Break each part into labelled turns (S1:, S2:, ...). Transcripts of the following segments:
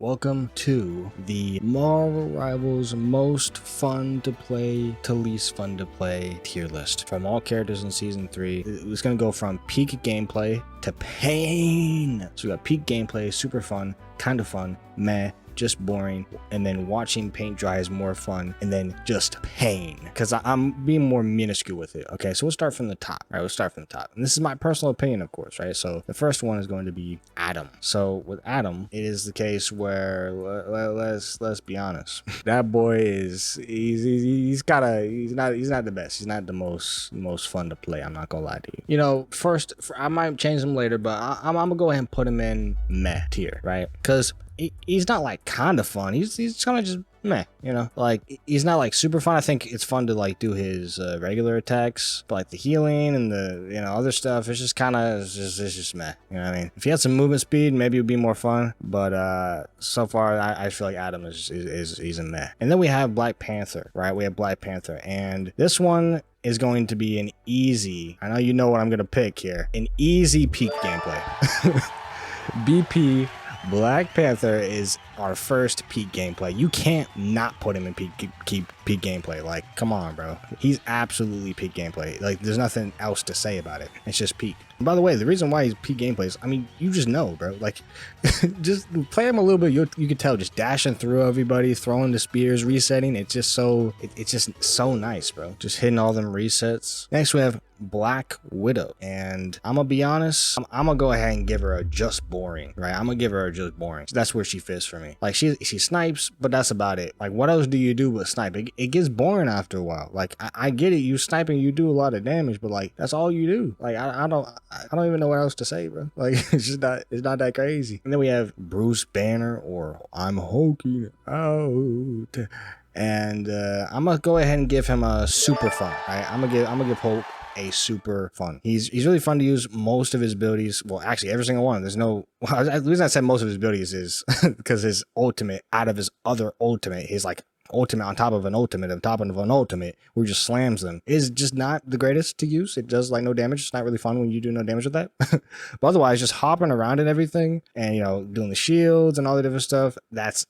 S1: Welcome to the Marvel Rivals most fun to play to least fun to play tier list from all characters in season 3. It's gonna go from peak gameplay to pain. So we got peak gameplay, super fun, kind of fun, meh, just boring, and then watching paint dry is more fun, and then just pain, because I'm being more minuscule with it. Okay, so we'll start from the top. All right, we'll start from the top, and this is my personal opinion, of course, right? So the first one is going to be Adam. So with Adam, it is the case where let's be honest, that boy is he's not the best. He's not the most fun to play. I'm not gonna lie to you. You know, I might change him later, but I'm gonna go ahead and put him in meh tier, right? Because he's not like kind of fun. He's kind of just meh, you know, like he's not like super fun. I think it's fun to like do his regular attacks, but like the healing and the other stuff, it's just kind of it's just meh. You know what I mean? If he had some movement speed, maybe it would be more fun. But so far, I feel like Adam he's a meh. And then we have Black Panther, right? We have Black Panther, and this one is going to be an easy. I know you know what I'm gonna pick here. An easy peak gameplay. BP. Black Panther is our first peak gameplay. You can't not put him in peak gameplay. Like, come on, bro. He's absolutely peak gameplay. Like, there's nothing else to say about it. It's just peak. And by the way, the reason why he's peak gameplay is, I mean, you just know, bro. Like, just play him a little bit. You can tell, just dashing through everybody, throwing the spears, resetting. It's just so, it's just so nice, bro. Just hitting all them resets. Next, we have Black Widow, and I'm gonna be honest, I'm gonna go ahead and give her a just boring, right? I'm gonna give her a just boring. So that's where she fits for me. Like, she snipes, but that's about it. Like, what else do you do but snipe? It gets boring after a while. Like, I get it, you sniping, you do a lot of damage, but like, that's all you do. Like, I don't even know what else to say, bro. Like, it's not that crazy. And then we have Bruce Banner, or I'm hulking out, and I'm gonna go ahead and give him a super fun. Right? I'm gonna give Hulk a super fun. He's really fun to use. Most of his abilities, well, actually every single one. There's no, well, the reason I said most of his abilities is because his ultimate out of his other ultimate, his like ultimate on top of an ultimate on top of an ultimate, where he just slams them, is just not the greatest to use. It does like no damage. It's not really fun when you do no damage with that. But otherwise, just hopping around and everything, and doing the shields and all the different stuff, that's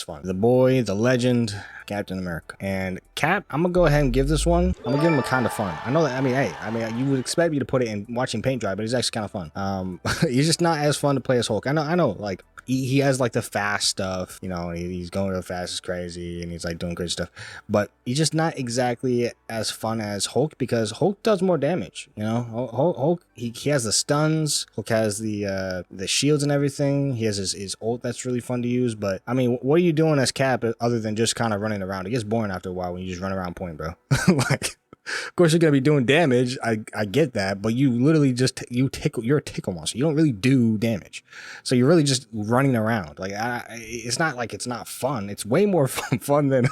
S1: fun. The boy, the legend, Captain America. And Cap, I'm gonna go ahead and give this one, I'm gonna give him a kind of fun. I know that, I mean you would expect me to put it in watching paint dry, but he's actually kind of fun. He's just not as fun to play as Hulk. I know, like he has like the fast stuff, he's going real fast, it's crazy, and he's like doing crazy stuff, but he's just not exactly as fun as Hulk, because Hulk does more damage. Hulk he has the stuns. Hulk has the shields and everything. He has his ult that's really fun to use. But I mean, what are you doing as Cap other than just kind of running around? It gets boring after a while when you just run around point, bro. Like, of course you're gonna be doing damage. I get that, but you literally just you're a tickle monster. You don't really do damage, so you're really just running around. Like, it's not like it's not fun. It's way more fun than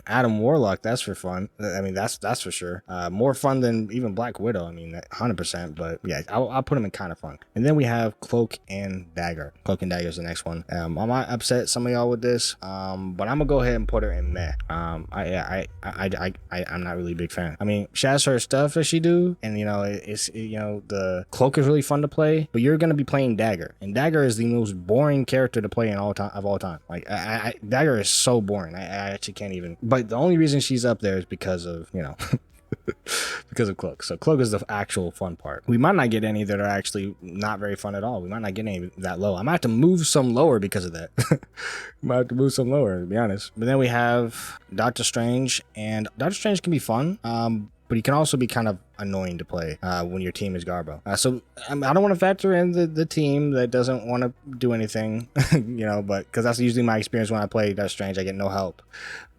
S1: Adam Warlock. That's for fun. I mean, that's for sure. More fun than even Black Widow. I mean, 100%. But yeah, I'll put him in kind of fun. And then we have Cloak and Dagger. Cloak and Dagger is the next one. I might upset some of y'all with this, but I'm gonna go ahead and put her in meh. I'm not really a big fan. I mean, she has her stuff that she do, and the Cloak is really fun to play, but you're gonna be playing Dagger, and Dagger is the most boring character to play in all time. Like, Dagger is so boring. I actually can't even. But the only reason she's up there is because of because of Cloak. So Cloak is the actual fun part. We might not get any that are actually not very fun at all. We might not get any that low. I might have to move some lower because of that. Might have to move some lower, to be honest. But then we have Doctor Strange, and Doctor Strange can be fun. But he can also be kind of annoying to play when your team is Garbo. So I don't want to factor in the team that doesn't want to do anything, but because that's usually my experience when I play Doctor Strange. I get no help.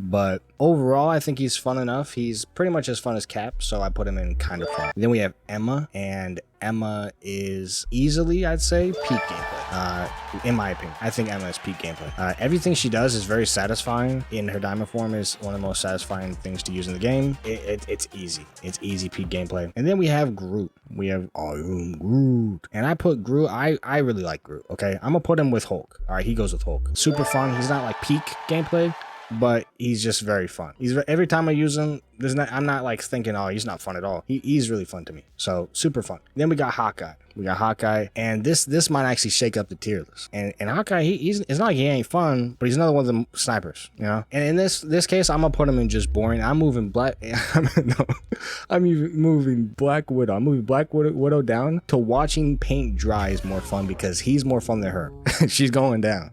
S1: But overall, I think he's fun enough. He's pretty much as fun as Cap, so I put him in kind of fun. Then we have Emma, and Emma is easily, I'd say, peak gameplay. In my opinion, I think Emma is peak gameplay. Everything she does is very satisfying. In her diamond form is one of the most satisfying things to use in the game. It's easy. It's easy peak gameplay. And then we have Groot. We have Groot. And I put Groot, I really like Groot, okay? I'm gonna put him with Hulk. All right, he goes with Hulk. Super fun. He's not like peak gameplay, but he's just very fun. Every time I use him, I'm not like thinking, oh, he's not fun at all. He's really fun to me. So super fun. Then we got Hawkeye. And this might actually shake up the tier list. And Hawkeye, it's not like he ain't fun, but he's another one of the snipers, you know. And in this case, I'm gonna put him in just boring. I'm moving Black Widow. I'm moving Black Widow down to watching paint dry is more fun because he's more fun than her. She's going down.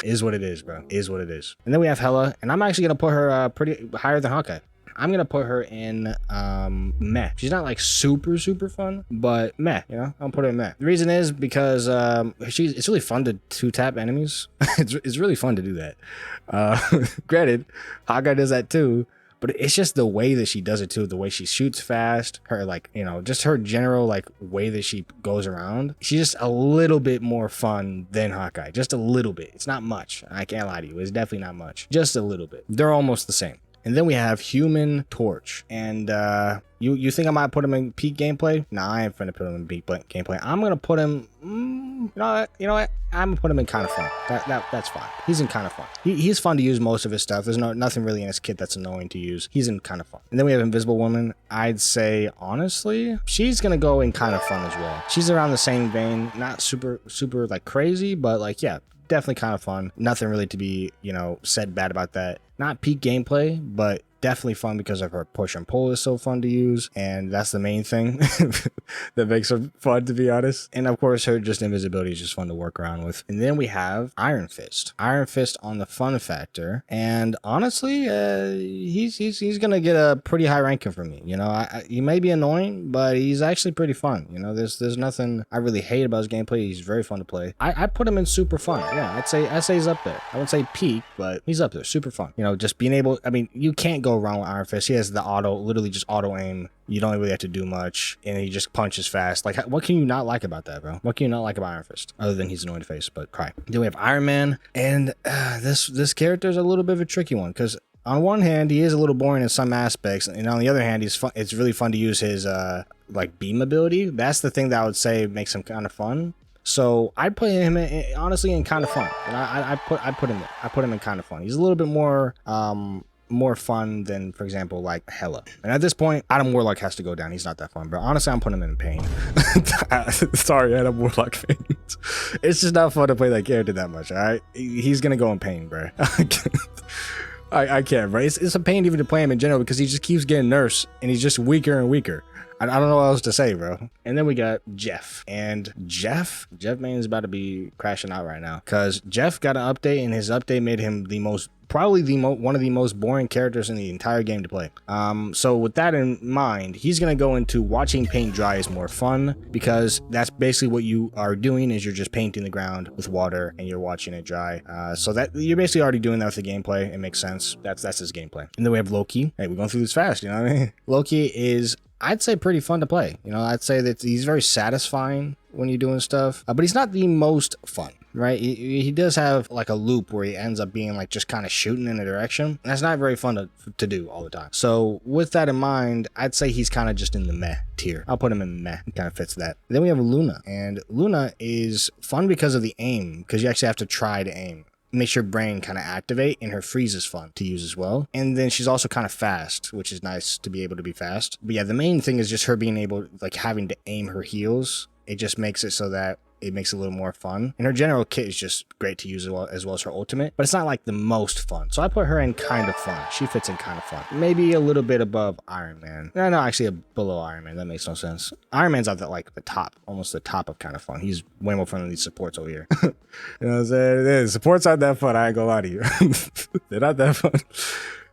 S1: Is what it is, bro. Is what it is. And then we have Hela, and I'm actually gonna put her pretty higher than Hawkeye. I'm gonna put her in meh. She's not like super fun, but meh, you know. I'll put her in meh. The reason is because it's really fun to tap enemies. it's really fun to do that. Granted, Hawkeye does that too, but it's just the way that she does it too. The way she shoots fast, her like, you know, just her general like way that she goes around. She's just a little bit more fun than Hawkeye. Just a little bit. It's not much. I can't lie to you. It's definitely not much. Just a little bit. They're almost the same. And then we have Human Torch. And you think I might put him in peak gameplay? Nah, I ain't finna put him in peak gameplay. I'm gonna put him, you know what? I'm gonna put him in kind of fun. That's fine. He's in kind of fun. He's fun to use most of his stuff. There's nothing really in his kit that's annoying to use. He's in kind of fun. And then we have Invisible Woman. I'd say, honestly, she's gonna go in kind of fun as well. She's around the same vein. Not super like crazy, but like, yeah, definitely kind of fun. Nothing really to be, you know, said bad about that. Not peak gameplay, but definitely fun because of her push and pull is so fun to use, and that's the main thing that makes her fun, to be honest. And of course, her just invisibility is just fun to work around with. And then we have Iron Fist. Iron Fist on the fun factor, and honestly, he's gonna get a pretty high ranking for me. You know, he may be annoying, but he's actually pretty fun. You know, there's nothing I really hate about his gameplay. He's very fun to play. I put him in super fun. Yeah, I'd say he's up there. I wouldn't say peak, but he's up there. Super fun. You know, just being able. I mean, you can't go wrong with Iron Fist. He has the literally just auto aim. You don't really have to do much, and he just punches fast. Like, what can you not like about that, bro? What can you not like about Iron Fist? Other than he's annoying to face, but cry. Then we have Iron Man, and this character is a little bit of a tricky one, because on one hand, he is a little boring in some aspects, and on the other hand, it's really fun to use his like beam ability. That's the thing that I would say makes him kind of fun. So I'd put him honestly in kind of fun, and I put him in kind of fun. He's a little bit more fun than, for example, like Hela. And at this point, Adam Warlock has to go down. He's not that fun, bro. Honestly, I'm putting him in pain. Sorry, Adam Warlock fans. It's just not fun to play that character that much, all right? He's gonna go in pain, bro. I can't, bro. It's a pain even to play him in general because he just keeps getting nerfed and he's just weaker and weaker. I don't know what else to say, bro. And then we got Jeff. And Jeff Main is about to be crashing out right now because Jeff got an update, and his update made him one of the most boring characters in the entire game to play. So with that in mind, he's gonna go into watching paint dry is more fun, because that's basically what you are doing, is you're just painting the ground with water and you're watching it dry. So that you're basically already doing that with the gameplay. It makes sense. That's his gameplay. And then we have Loki. Hey, we're going through this fast, you know what I mean? Loki is, I'd say, pretty fun to play. You know, I'd say that he's very satisfying when you're doing stuff, but he's not the most fun, right? He does have like a loop where he ends up being like just kind of shooting in a direction, and that's not very fun to do all the time. So with that in mind, I'd say he's kind of just in the meh tier. I'll put him in meh. He kind of fits that. Then we have Luna, and Luna is fun because of the aim, because you actually have to try to aim. Makes your brain kind of activate, and her freeze is fun to use as well. And then she's also kind of fast, which is nice to be able to be fast. But yeah, the main thing is just her being able, like, having to aim her heals. It just makes it so that it makes it a little more fun. And her general kit is just great to use as well as her ultimate, but it's not like the most fun. So I put her in kind of fun. She fits in kind of fun. Maybe a little bit above Iron Man. No, actually below Iron Man. That makes no sense. Iron Man's at the top, almost the top of kind of fun. He's way more fun than these supports over here. You know what I'm saying? The supports aren't that fun. I ain't gonna lie to you. They're not that fun.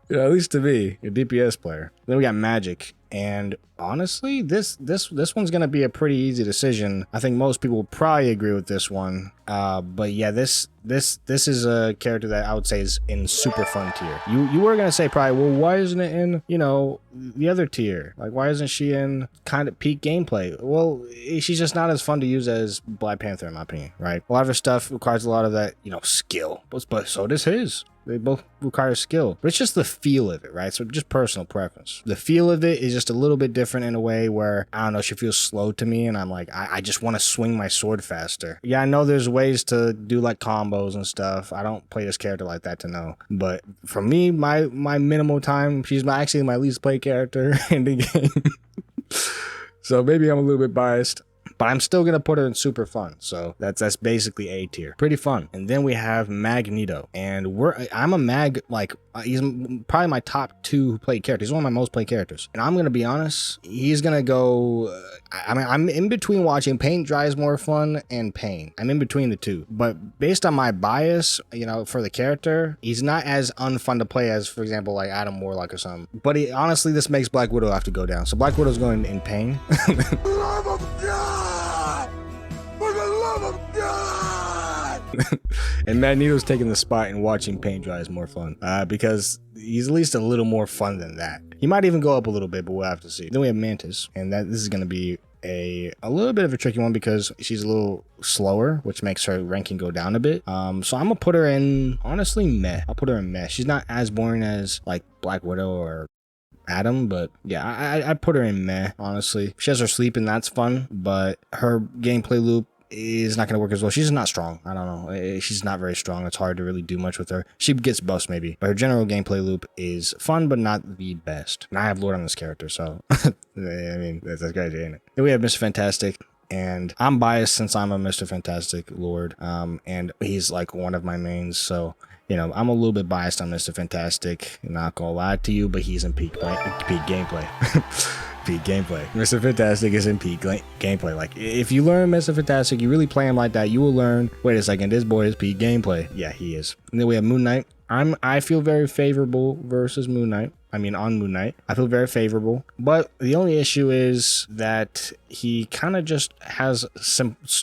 S1: You know, at least to me, your DPS player. Then we got Magik. And honestly, this one's gonna be a pretty easy decision. I think most people will probably agree with this one. But yeah, this is a character that I would say is in super fun tier. You were gonna say probably, well, why isn't it in, you know, the other tier? Like, why isn't she in kind of peak gameplay? Well, she's just not as fun to use as Black Panther, in my opinion, right? A lot of her stuff requires a lot of that, you know, skill, but so does his. They both require skill, but it's just the feel of it, right? So just personal preference. The feel of it is just just a little bit different in a way where, I don't know, she feels slow to me, and I'm like, I just want to swing my sword faster. Yeah, I know there's ways to do like combos and stuff. I don't play this character like that to know. But for me, my minimal time, she's actually my least played character in the game. So maybe I'm a little bit biased, but I'm still gonna put her in super fun. So that's basically A tier. Pretty fun. And then we have Magneto, and I'm a Mag, like he's probably my top 2 played character. He's one of my most played characters. And I'm gonna be honest, he's gonna go. I mean, I'm in between watching Paint Dry is more fun and Pain. I'm in between the two. But based on my bias, you know, for the character, he's not as unfun to play as, for example, like Adam Warlock or something. But honestly, this makes Black Widow have to go down. So Black Widow's going in Pain.
S2: Love of God! For the love of God!
S1: And Magneto's taking the spot and watching Paint Dry is more fun. Because he's at least a little more fun than that. He might even go up a little bit, but we'll have to see. Then we have Mantis, and this is going to be a little bit of a tricky one because she's a little slower, which makes her ranking go down a bit. So I'm gonna put her in, honestly, meh. I'll put her in meh. She's not as boring as like Black Widow or Adam, but yeah, I put her in meh, honestly. She has her sleep and that's fun, but her gameplay loop is not going to work as well. She's not strong. I don't know. She's not very strong. It's hard to really do much with her. She gets buffs maybe, but her general gameplay loop is fun, but not the best. And I have Lord on this character, so I mean, that's crazy, ain't it? Then we have Mr. Fantastic. And I'm biased since I'm a Mr. Fantastic Lord, and he's like one of my mains, so you know, I'm a little bit biased on Mr. Fantastic, not gonna lie to you, but he's in peak gameplay. Peak gameplay. Mr. Fantastic is in peak gameplay. Like, if you learn Mr. Fantastic, you really play him like that, you will learn, wait a second, this boy is peak gameplay. Yeah, he is. And then we have Moon Knight. I feel very favorable versus Moon Knight. I mean, on Moon Knight, I feel very favorable. But the only issue is that he kind of just has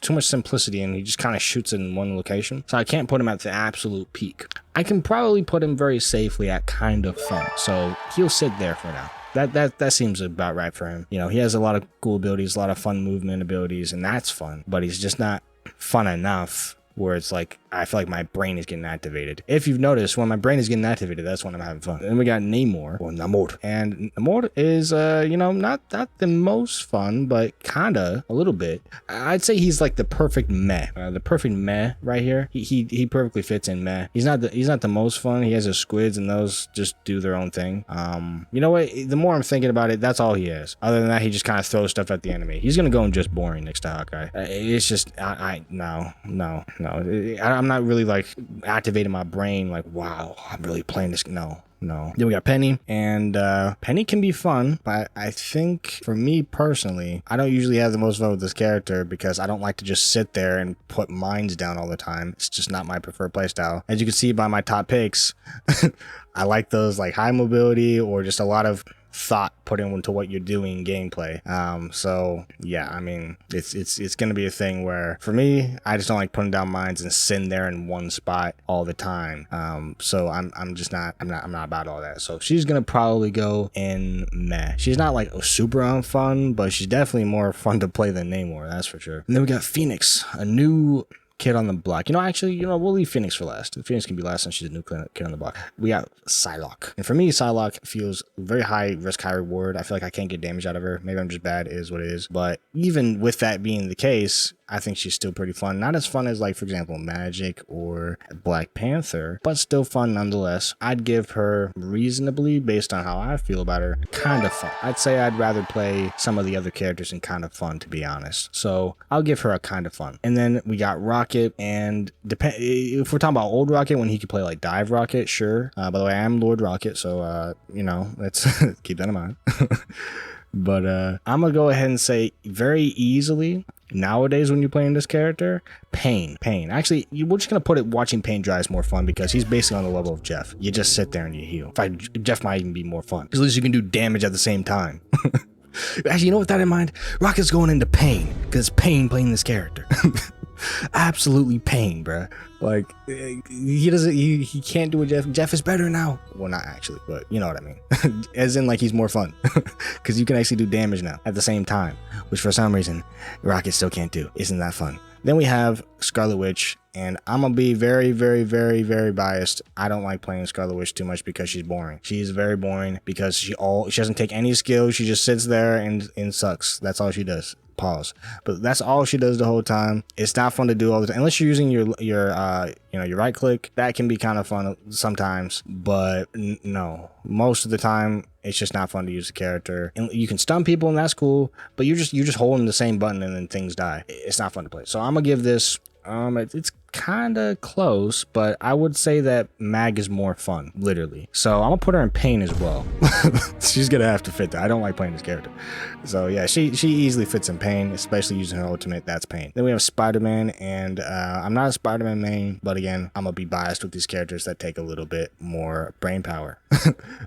S1: too much simplicity, and he just kind of shoots in one location. So I can't put him at the absolute peak. I can probably put him very safely at kind of fun. So he'll sit there for now. That seems about right for him. You know, he has a lot of cool abilities, a lot of fun movement abilities, and that's fun. But he's just not fun enough where it's like, I feel like my brain is getting activated. If you've noticed, when my brain is getting activated, that's when I'm having fun. Then we got Namor, or Namor. And Namor is, you know, not the most fun, but kinda a little bit. I'd say he's like the perfect meh. The perfect meh right here. He perfectly fits in meh. He's not the most fun. He has his squids, and those just do their own thing. You know what? The more I'm thinking about it, that's all he has. Other than that, he just kind of throws stuff at the enemy. He's gonna go in just boring next to Hawkeye. It's just, no. I'm not really like activating my brain like, wow, I'm really playing this. No. Then we got Peni, and Peni can be fun, but I think for me personally, I don't usually have the most fun with this character because I don't like to just sit there and put mines down all the time. It's just not my preferred playstyle. As you can see by my top picks, I like those like high mobility or just a lot of thought put into what you're doing gameplay. So yeah, I mean, it's gonna be a thing where for me, I just don't like putting down mines and sitting there in one spot all the time. So I'm not about all that. So she's gonna probably go in meh. She's not like super unfun, but she's definitely more fun to play than Namor, that's for sure. And then we got Phoenix, a new kid on the block. Actually, we'll leave Phoenix for last. Phoenix can be last since she's a new kid on the block. We got Psylocke. And for me, Psylocke feels very high risk, high reward. I feel like I can't get damage out of her. Maybe I'm just bad, it is what it is. But even with that being the case, I think she's still pretty fun. Not as fun as, like, for example, Magik or Black Panther, but still fun nonetheless. I'd give her reasonably, based on how I feel about her, kind of fun. I'd say I'd rather play some of the other characters in kind of fun, to be honest. So I'll give her a kind of fun. And then we got Rocket, and if we're talking about old Rocket, when he could play like Dive Rocket, sure. By the way, I am Lord Rocket, so let's keep that in mind. But I'm gonna go ahead and say very easily, nowadays when you're playing this character, Pain. Actually, we're just gonna put it watching Pain Dry is more fun because he's basically on the level of Jeff. You just sit there and you heal. In fact, Jeff might even be more fun because at least you can do damage at the same time. Actually, with that in mind, Rocket's going into Pain because Pain playing this character. Absolutely pain, bruh. Like he doesn't, he can't do it. Jeff is better now. Well, not actually, but you know what I mean. As in, like, he's more fun because you can actually do damage now at the same time, which for some reason Rocket still can't do. Isn't that fun? Then we have Scarlet Witch, and I'm gonna be very, very, very, very biased. I don't like playing Scarlet Witch too much because she's boring. She's very boring because she doesn't take any skills. She just sits there and sucks. That's all she does. Pause. But that's all she does the whole time. It's not fun to do all the time unless you're using your right click. That can be kind of fun sometimes, but no, most of the time it's just not fun to use the character. And you can stun people and that's cool, but you're just holding the same button and then things die. It's not fun to play. So I'm gonna give this it's kind of close, but I would say that Mag is more fun, literally. So I'm gonna put her in pain as well. She's gonna have to fit that. I don't like playing this character. So yeah, she easily fits in pain, especially using her ultimate. That's pain. Then we have Spider-Man, and I'm not a Spider-Man main, but again, I'm gonna be biased with these characters that take a little bit more brain power.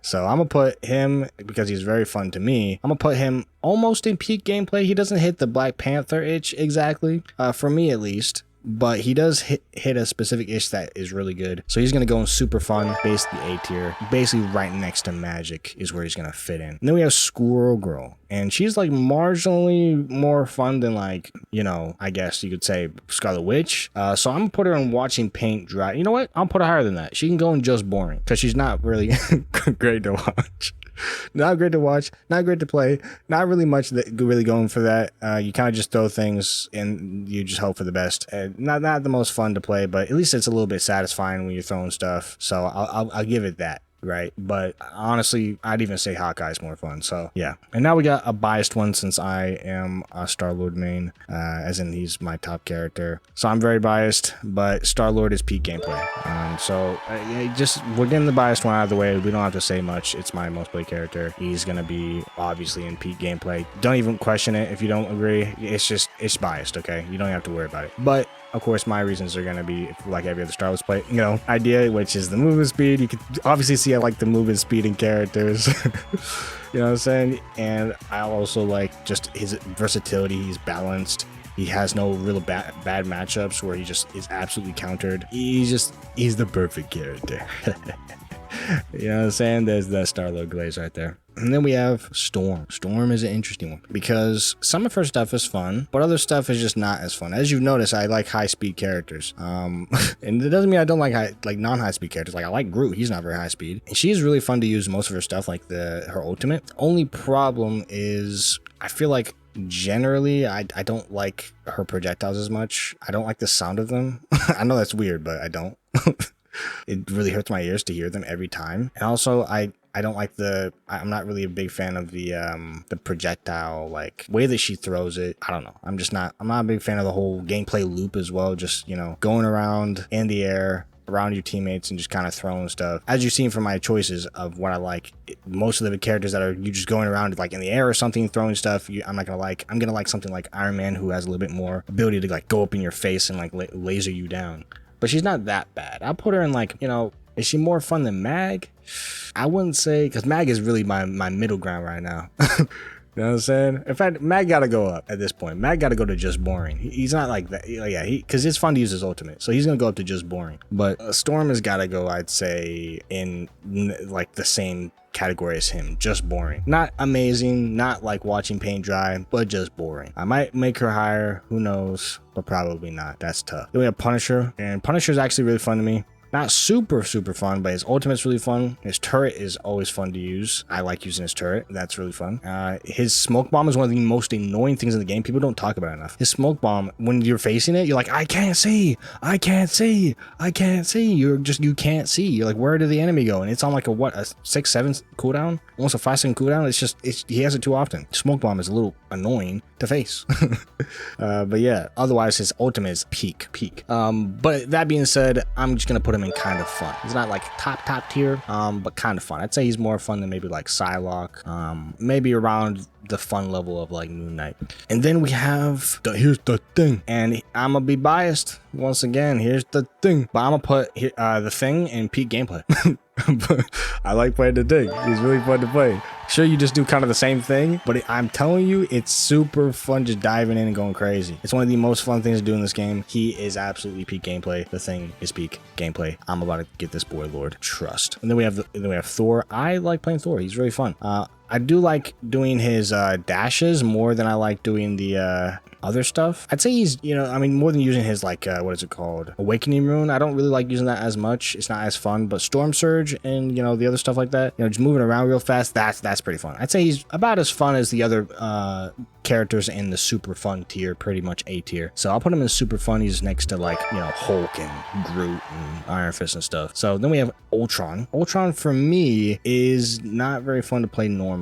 S1: So I'm gonna put him, because he's very fun to me, I'm gonna put him almost in peak gameplay. He doesn't hit the Black Panther itch exactly, for me at least, but he does hit a specific ish that is really good. So he's gonna go in super fun, basically A tier, basically right next to Magik is where he's gonna fit in. And then we have Squirrel Girl, and she's like marginally more fun than, like, you know, I guess you could say Scarlet Witch. So I'm gonna put her in watching paint dry. You know what? I'll put her higher than that. She can go in just boring because she's not really great to watch. Not great to watch, not great to play, not really much that really going for that. You kind of just throw things and you just hope for the best. Not the most fun to play, but at least it's a little bit satisfying when you're throwing stuff. So I'll give it that. Right, but honestly, I'd even say Hawkeye is more fun. So yeah, and now we got a biased one since I am a Star-Lord main, as in he's my top character. So I'm very biased, but Star-Lord is peak gameplay. We're getting the biased one out of the way. We don't have to say much. It's my most played character. He's gonna be obviously in peak gameplay. Don't even question it if you don't agree. It's biased. Okay, you don't have to worry about it. But of course, my reasons are going to be like every other Star Wars play, idea, which is the movement speed. You can obviously see I like the movement speed in characters. You know what I'm saying? And I also like just his versatility. He's balanced. He has no real bad matchups where he just is absolutely countered. He's the perfect character. You know what I'm saying? There's that Star-Lord glaze right there. And then we have Storm. Storm is an interesting one because some of her stuff is fun, but other stuff is just not as fun. As you've noticed, I like high-speed characters. And it doesn't mean I don't like non-high-speed characters. Like, I like Groot. He's not very high-speed. And she's really fun to use most of her stuff, like her ultimate. The only problem is I feel like generally I don't like her projectiles as much. I don't like the sound of them. I know that's weird, but I don't. It really hurts my ears to hear them every time. And also I don't like I'm not really a big fan of the projectile, like, way that she throws it. I don't know. I'm not a big fan of the whole gameplay loop as well. Just, going around in the air around your teammates and just kind of throwing stuff. As you've seen from my choices of what I like, most of the characters that are you just going around like in the air or something throwing stuff, I'm gonna like something like Iron Man, who has a little bit more ability to like go up in your face and like laser you down. But she's not that bad. I'll put her in like, is she more fun than Mag? I wouldn't say, because Mag is really my middle ground right now. You know what I'm saying? In fact, Mag gotta go up at this point. Mag gotta go to just boring. He's not like that. Yeah, because it's fun to use his ultimate. So he's gonna go up to just boring. But Storm has gotta go, I'd say, in like the same category as him, just boring. Not amazing, not like watching paint dry, but just boring. I might make her higher, who knows, but probably not. That's tough. Then we have Punisher, and Punisher is actually really fun to me. Not super fun, but his ultimate's really fun. His turret is always fun to use. I like using his turret. That's really fun. His smoke bomb is one of the most annoying things in the game. People don't talk about it enough. His smoke bomb, when you're facing it, you're like, I can't see. You can't see. You're like, where did the enemy go? And it's on like a 6-7 cooldown, almost a 5-second cooldown. He has it too often. Smoke bomb is a little annoying to face. But yeah, otherwise his ultimate is peak. But that being said, I'm just gonna put him in kind of fun. He's not like top tier, but kind of fun. I'd say he's more fun than maybe like Psylocke, maybe around the fun level of like Moon Knight. And then we have here's the thing, and I'm gonna be biased once again. Here's the thing, but I'm gonna put the thing in peak gameplay. I like playing the thing. He's really fun to play. Sure, you just do kind of the same thing, but I'm telling you, it's super fun just diving in and going crazy. It's one of the most fun things to do in this game. He is absolutely peak gameplay. The Thing is peak gameplay. I'm about to get this boy Lord. Trust. And then we have Thor. I like playing Thor. He's really fun. I do like doing his dashes more than I like doing the other stuff. I'd say he's, you know, I mean, more than using his like what is it called, Awakening Rune. I don't really like using that as much. It's not as fun. But Storm Surge and, you know, the other stuff like that, you know, just moving around real fast, that's pretty fun. I'd say he's about as fun as the other characters in the super fun tier, pretty much A tier. So I'll put him in super fun. He's next to, like, you know, Hulk and Groot and Iron Fist and stuff. So then we have Ultron. Ultron for me is not very fun to play normally.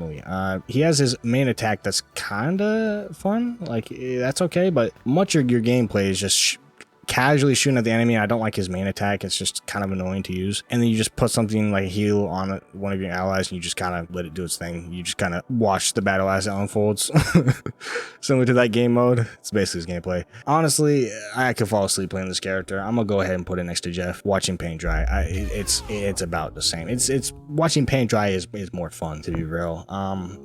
S1: He has his main attack that's kind of fun, like that's okay, but much of your gameplay is just casually shooting at the enemy. I don't like his main attack. It's just kind of annoying to use. And then you just put something like heal on one of your allies and you just kind of let it do its thing. You just kind of watch the battle as it unfolds. Similar to that game mode. It's basically his gameplay. Honestly, I could fall asleep playing this character. I'm gonna go ahead and put it next to Jeff. Watching paint dry, it's about the same. It's watching paint dry is more fun, to be real.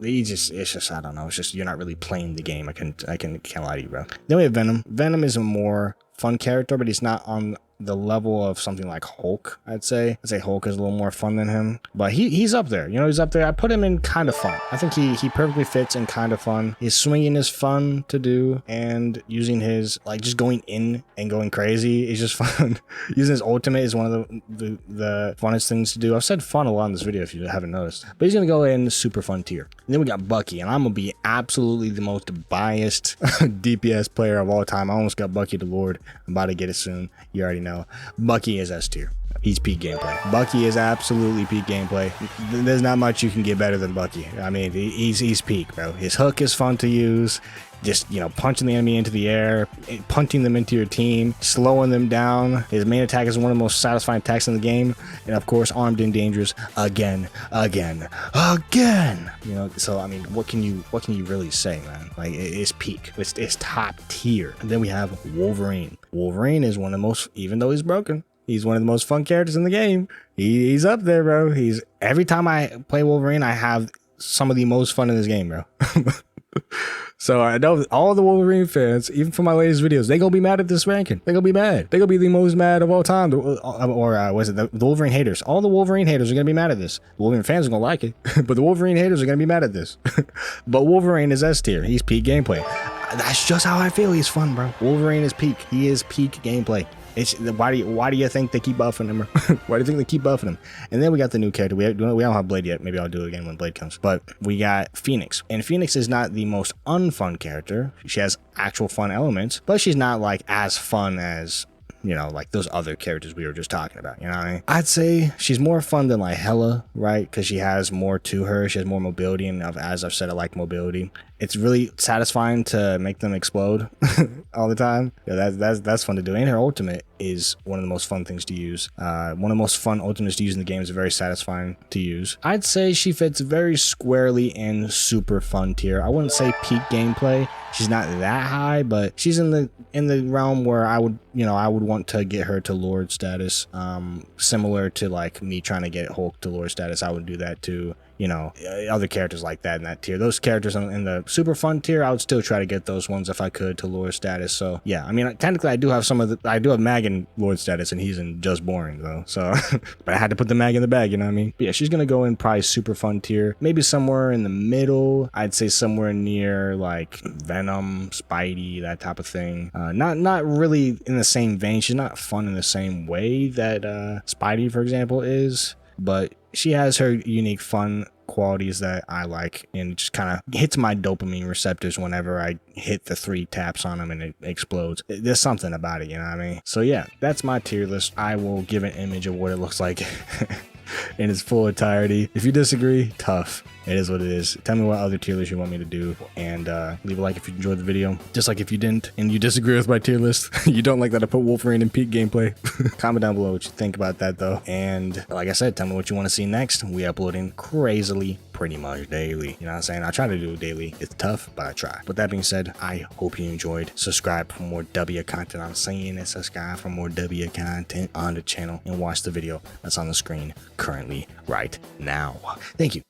S1: It's just I don't know. It's just you're not really playing the game. I can't lie to you, bro. Then we have Venom. Venom is a more fun character, but he's not on the level of something like Hulk. I'd say Hulk is a little more fun than him, but he's up there. You know, he's up there. I put him in kind of fun. I think he perfectly fits in kind of fun. His swinging is fun to do, and using his, like, just going in and going crazy is just fun. Using his ultimate is one of the funnest things to do. I've said fun a lot in this video if you haven't noticed, but he's gonna go in super fun tier. And then we got Bucky, and I'm gonna be absolutely the most biased DPS player of all time. I almost got Bucky the Lord. I'm about to get it soon. You already know. Bucky is S tier. He's peak gameplay. Bucky is absolutely peak gameplay. There's not much you can get better than Bucky. I mean, he's peak, bro. His hook is fun to use. Just, you know, punching the enemy into the air, punting them into your team, slowing them down. His main attack is one of the most satisfying attacks in the game. And of course, armed and dangerous again. You know, so I mean, what can you really say, man? Like, it's peak. It's top tier. And then we have Wolverine. Wolverine is one of the most, even though he's broken, he's one of the most fun characters in the game. He's up there, bro. Every time I play Wolverine, I have some of the most fun in this game, bro. So I know all the Wolverine fans, even for my latest videos, they gonna be mad at this ranking. They gonna be mad. They gonna be the most mad of all time. Was it the Wolverine haters? All the Wolverine haters are gonna be mad at this. The Wolverine fans are gonna like it, but the Wolverine haters are gonna be mad at this. But Wolverine is S tier. He's peak gameplay. That's just how I feel. He's fun, bro. Wolverine is peak. He is peak gameplay. Why do you think they keep buffing him? Why do you think they keep buffing him? And then we got the new character. We don't have Blade yet. Maybe I'll do it again when Blade comes. But we got Phoenix. And Phoenix is not the most unfun character. She has actual fun elements, but she's not like as fun as, you know, like those other characters we were just talking about. You know what I mean? I'd say she's more fun than like Hela, right? Because she has more to her. She has more mobility, and as I've said, I like mobility. It's really satisfying to make them explode all the time. Yeah, that's fun to do. And her ultimate is one of the most fun things to use. One of the most fun ultimates to use in the game. Is very satisfying to use. I'd say she fits very squarely in super fun tier. I wouldn't say peak gameplay. She's not that high, but she's in the realm where I would want to get her to Lord status. Similar to like me trying to get Hulk to Lord status. I would do that too. You know, other characters like that in that tier. Those characters in the super fun tier, I would still try to get those ones if I could to Lord status. So yeah, I mean, technically I do have Mag in Lord status, and he's in just boring though. So, but I had to put the Mag in the bag, you know what I mean? But yeah, she's gonna go in probably super fun tier, maybe somewhere in the middle. I'd say somewhere near like Venom, Spidey, that type of thing. Not really in the same vein. She's not fun in the same way that Spidey, for example, is, but she has her unique fun qualities that I like, and it just kind of hits my dopamine receptors whenever I hit the 3 taps on them and it explodes. There's something about it, you know what I mean? So yeah, that's my tier list. I will give an image of what it looks like in its full entirety. If you disagree, tough. It is what it is. Tell me what other tier list you want me to do, and leave a like if you enjoyed the video. Just like if you didn't and you disagree with my tier list, you don't like that I put Wolverine in peak gameplay. Comment down below what you think about that though. And like I said, tell me what you want to see next. We uploading crazily pretty much daily. You know what I'm saying? I try to do it daily. It's tough, but I try. With that being said, I hope you enjoyed. Subscribe for more W content. I'm saying it. Subscribe for more W content on the channel, and watch the video that's on the screen currently right now. Thank you.